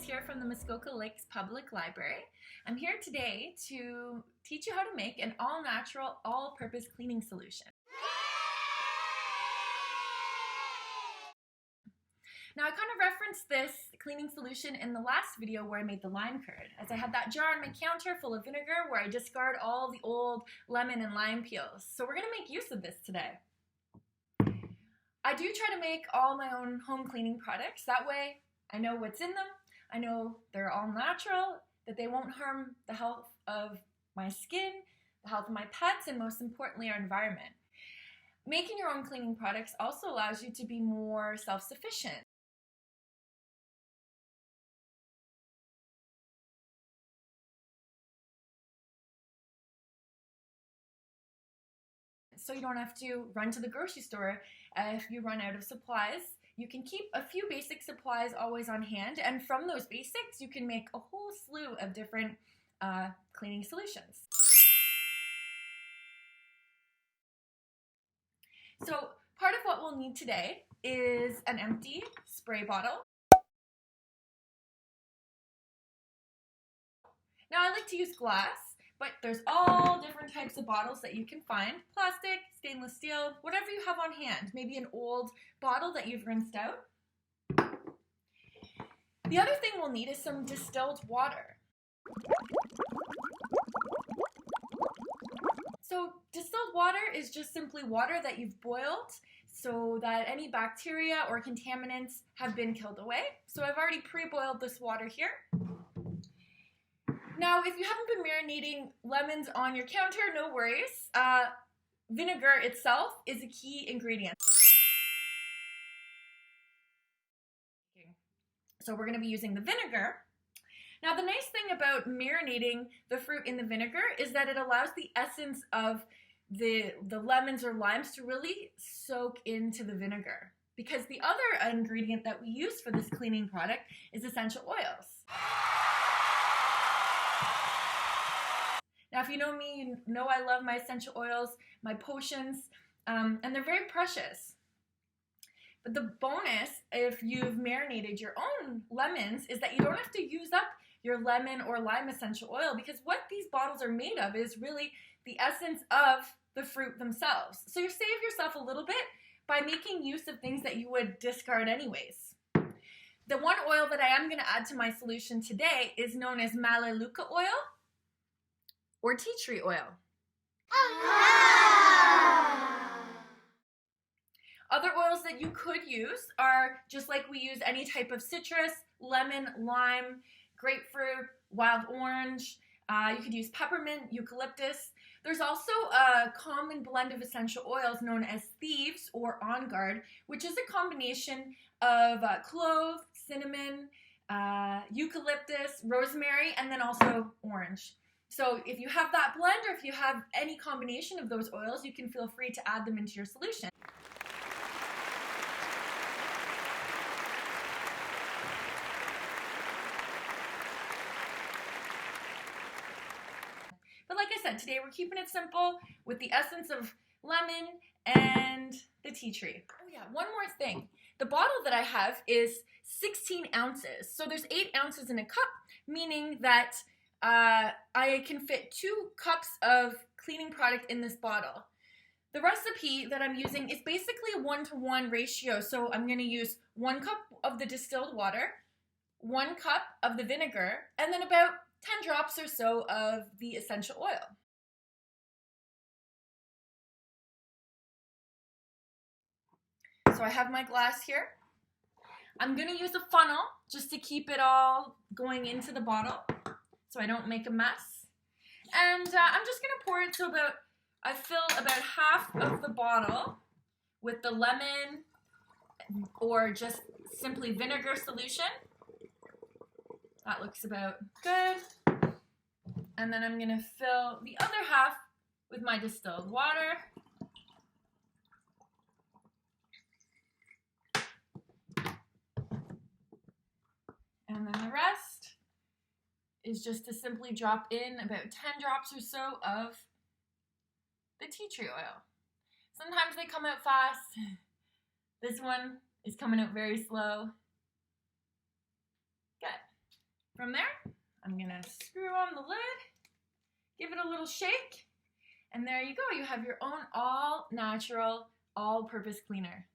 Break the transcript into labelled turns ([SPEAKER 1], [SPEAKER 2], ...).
[SPEAKER 1] here from the Muskoka Lakes Public Library. I'm here today to teach you how to make an all-natural, all-purpose cleaning solution. Now I kind of referenced this cleaning solution in the last video where I made the lime curd, as I had that jar on my counter full of vinegar where I discard all the old lemon and lime peels. So we're going to make use of this today. I do try to make all my own home cleaning products. That way I know what's in them, I know they're all natural, that they won't harm the health of my skin, the health of my pets, and most importantly, our environment. Making your own cleaning products also allows you to be more self-sufficient. So you don't have to run to the grocery store if you run out of supplies. You can keep a few basic supplies always on hand, and from those basics you can make a whole slew of different cleaning solutions. So part of what we'll need today is an empty spray bottle. Now I like to use glass, but there's all different types of bottles that you can find. Plastic, stainless steel, whatever you have on hand. Maybe an old bottle that you've rinsed out. The other thing we'll need is some distilled water. So distilled water is just simply water that you've boiled so that any bacteria or contaminants have been killed away. So I've already pre-boiled this water here. Now, if you haven't been marinating lemons on your counter, no worries. Vinegar itself is a key ingredient. So we're going to be using the vinegar. Now, the nice thing about marinating the fruit in the vinegar is that it allows the essence of the lemons or limes to really soak into the vinegar, because the other ingredient that we use for this cleaning product is essential oils. Now, if you know me, you know I love my essential oils, my potions, and they're very precious. But the bonus, if you've marinated your own lemons, is that you don't have to use up your lemon or lime essential oil, because what these bottles are made of is really the essence of the fruit themselves. So you save yourself a little bit by making use of things that you would discard anyways. The one oil that I am going to add to my solution today is known as Melaleuca oil, or tea tree oil. Other oils that you could use are just like we use any type of citrus, lemon, lime, grapefruit, wild orange. You could use peppermint, eucalyptus. There's also a common blend of essential oils known as Thieves or OnGuard, which is a combination of clove, cinnamon, eucalyptus, rosemary, and then also orange. So if you have that blend, or if you have any combination of those oils, you can feel free to add them into your solution. But like I said, today we're keeping it simple with the essence of lemon and the tea tree. Oh yeah, one more thing. The bottle that I have is 16 ounces. So there's 8 ounces in a cup, meaning that I can fit 2 cups of cleaning product in this bottle. The recipe that I'm using is basically a 1-to-1 ratio. So I'm going to use 1 cup of the distilled water, 1 cup of the vinegar, and then about 10 drops or so of the essential oil. So I have my glass here. I'm going to use a funnel just to keep it all going into the bottle so I don't make a mess. And I'm just going to pour it to I fill about half of the bottle with the lemon or just simply vinegar solution. That looks about good. And then I'm going to fill the other half with my distilled water. And then the rest is just to simply drop in about 10 drops or so of the tea tree oil. Sometimes they come out fast. This one is coming out very slow. Good. From there, I'm gonna screw on the lid, give it a little shake, and there you go. You have your own all-natural, all-purpose cleaner.